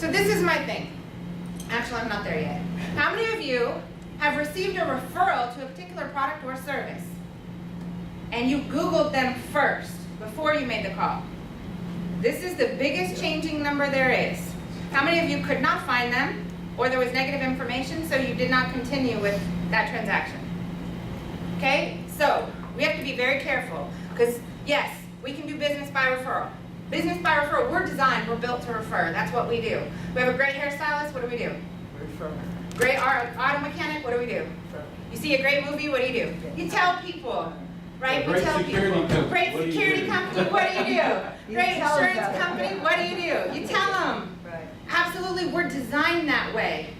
So this is my thing. Actually, I'm not there yet. How many of you have received a referral to a particular product or service and you Googled them first before you made the call? This is the biggest changing number there is. How many of you could not find them, or there was negative information, so you did not continue with that transaction? Okay, so we have to be very careful, because yes, we can do business by referral. Business by referral, we're designed, we're built to refer. That's what we do. We have a great hairstylist, what do we do? Refer. Great auto mechanic, what do we do? You see a great movie, what do? You tell people, right? We tell people. Great security company, what do? Great insurance company, what do? You tell them. Right. Absolutely, we're designed that way.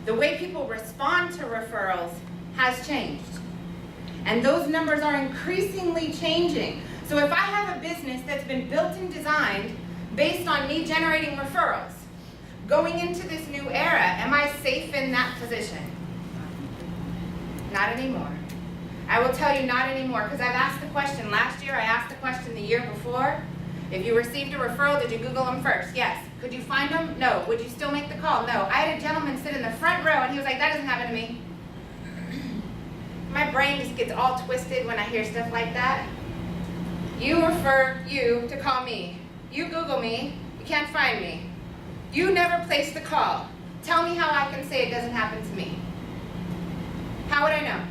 The way people respond to referrals has changed. And those numbers are increasingly changing. So if I have a business that's been built and designed based on me generating referrals, going into this new era, am I safe in that position? Not anymore. I will tell you not anymore, because I've asked the question last year, I asked the question the year before. If you received a referral, did you Google them first? Yes. Could you find them? No. Would you still make the call? No. I had a gentleman sit in the front row and he was like, that doesn't happen to me. My brain just gets all twisted when I hear stuff like that. You refer you to call me. You Google me, you can't find me. You never placed the call. Tell me how I can say it doesn't happen to me. How would I know?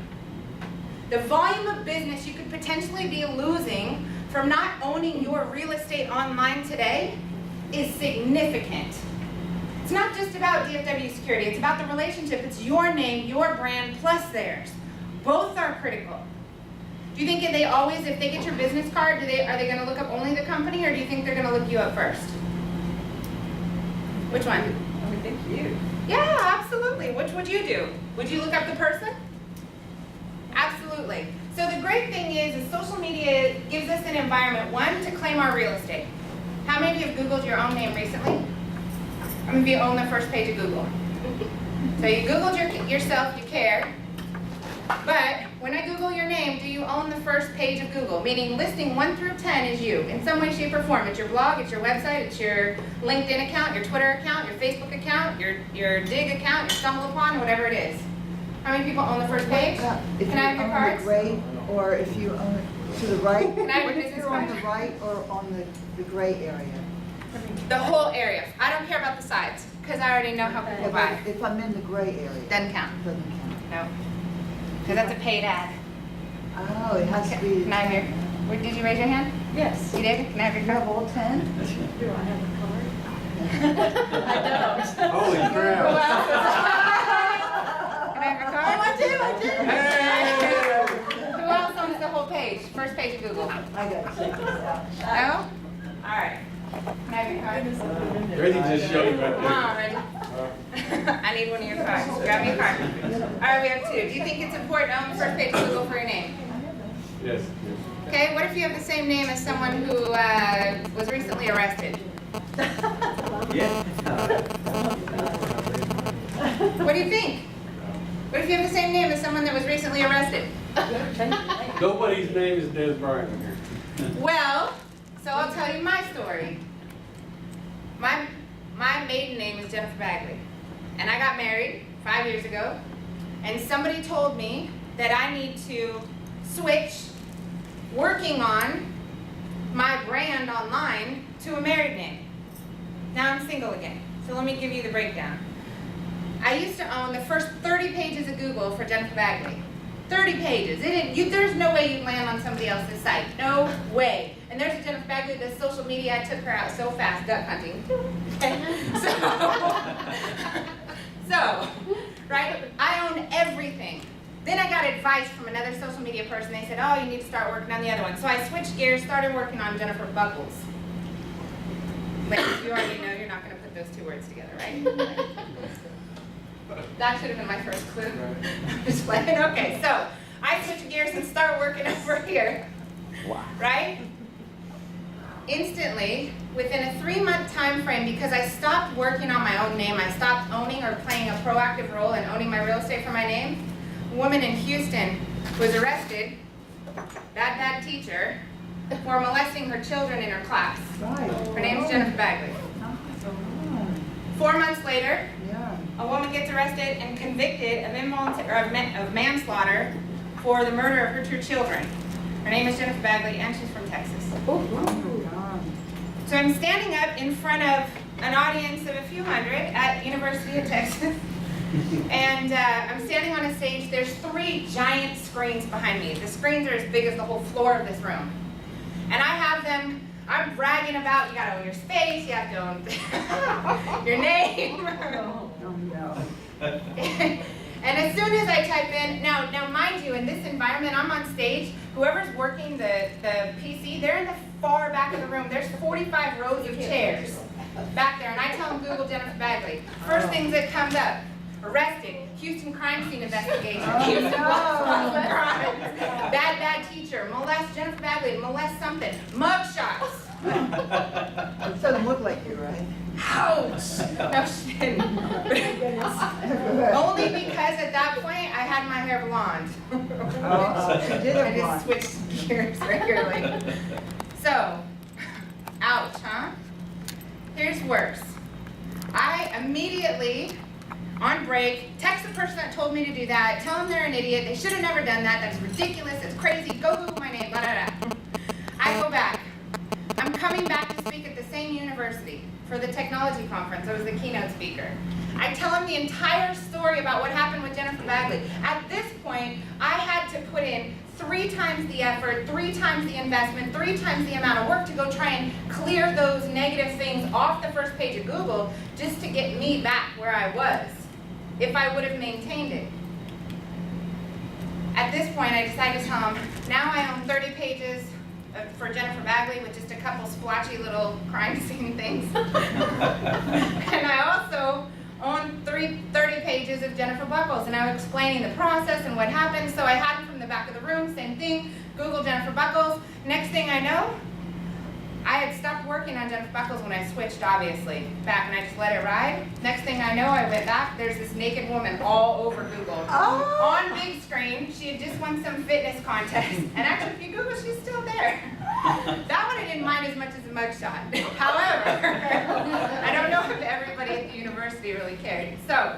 The volume of business you could potentially be losing from not owning your real estate online today is significant. It's not just about DFW security, it's about the relationship. It's your name, your brand, plus theirs. Both are critical. Do you think if they get your business card, are they going to look up only the company, or do you think they're going to look you up first? Which one? I would think you. Yeah, absolutely. Which would you do? Would you look up the person? Absolutely. So the great thing is social media gives us an environment, one, to claim our real estate. How many of you have Googled your own name recently? How many of you own the first page of Google? So you Googled yourself, you care. But when I Google your name, do you own the first page of Google? Meaning listing 1 through 10 is you, in some way, shape, or form. It's your blog, it's your website, it's your LinkedIn account, your Twitter account, your Facebook account, your Dig account, your StumbleUpon, whatever it is. How many people own the first page? Can I have your cards? If you own the gray, or if you own it to the right. Can I have your What if business you're on card? the right or on the gray area? The whole area. I don't care about the sides, because I already know how people Yeah, buy. but if I'm in the gray area. Doesn't count. Doesn't count. No. Because that's a paid ad. Oh, it has to Okay, be. can I have your, did you raise your hand? Yes. You did? Can I have your You have card? all 10? Do I have a card? I don't. Holy Who crap. else is- Can I have your card? Oh, I do. Who else owns the whole page? First page of Google? No? I gotta check this out. All right. Can I have your card? Reggie just showed you right Come there. on, Reggie. I need one of your cards. Grab me a card. All right, we have 2. Do you think it's important to own the first page of Google for your name? Yes. Okay, what if you have the same name as someone who was recently arrested? Yeah. What do you think? What if you have the same name as someone that was recently arrested? Nobody's name is Des Bryant here. Well, so I'll tell you my story. My maiden name is Jennifer Bagley, and I got married 5 years ago, and somebody told me that I need to switch working on my brand online to a married name. Now I'm single again, so let me give you the breakdown. I used to own the first 30 pages of Google for Jennifer Bagley. 30 pages. There's no way you'd land on somebody else's site. No way. And there's a Jennifer Bagley, the social media, I took her out so fast, duck hunting. So, right, I own everything. Then I got advice from another social media person. They said, oh, you need to start working on the other one. So I switched gears, started working on Jennifer Buckles. Ladies, you already know you're not going to put those 2 words together, right? That should have been my first clue. I'm just playing. Okay, so I switch gears and start working over here. Wow. Right? Instantly, within a 3-month time frame, because I stopped working on my own name, I stopped owning or playing a proactive role in owning my real estate for my name. A woman in Houston was arrested, bad teacher, for molesting her children in her class. Right. Her name is Jennifer Bagley. 4 months later, Yeah. a woman gets arrested and convicted of of manslaughter for the murder of her 2 children. Her name is Jennifer Bagley, and she's from Texas. Oh my God. So I'm standing up in front of an audience of a few hundred at University of Texas. And I'm standing on a stage. There's 3 giant screens behind me. The screens are as big as the whole floor of this room. And I have them, I'm bragging about, you gotta own your space, you have to own your name. Oh no. And as soon as I type in, now mind you, in this environment, I'm on stage, whoever's working the PC, they're in the far back of the room. There's 45 rows of chairs back there, and I tell them Google Jennifer Bagley. First things that comes up, arrested, Houston crime scene investigation, Houston crimes, bad teacher, molest Jennifer Bagley, molest something, mugshots. It doesn't look like you, right? Ouch! No, she didn't. Only because at that point I had my hair blonde. She did I it just blonde. switched gears regularly. So, ouch, huh? Here's worse. I immediately, on break, text the person that told me to do that, tell them they're an idiot, they should have never done that, that's ridiculous, it's crazy, go Google my name, blah, blah, blah. I go back. I'm coming back to speak at the same university for the technology conference. I was the keynote speaker. I tell him the entire story about what happened with Jennifer Bagley. At this point, I had to put in 3 times the effort, 3 times the investment, 3 times the amount of work to go try and clear those negative things off the first page of Google just to get me back where I was, if I would have maintained it. At this point, I decided to tell him, now I own 30 pages for Jennifer Bagley with just a couple splotchy little crime scene things. And I also own 30 pages of Jennifer Buckles, and I was explaining the process and what happened. So I had him from the back of the room, same thing, Google Jennifer Buckles. Next thing I know, I had stopped working on Jennifer Buckles when I switched, obviously, back, and I just let it ride. Next thing I know, I went back, there's this naked woman all over Google. Oh. On big screen, she had just won some fitness contest. And actually, if you Google, she's still there. That one I didn't mind as much as a mugshot. However, I don't know if everybody at the university really cared. So,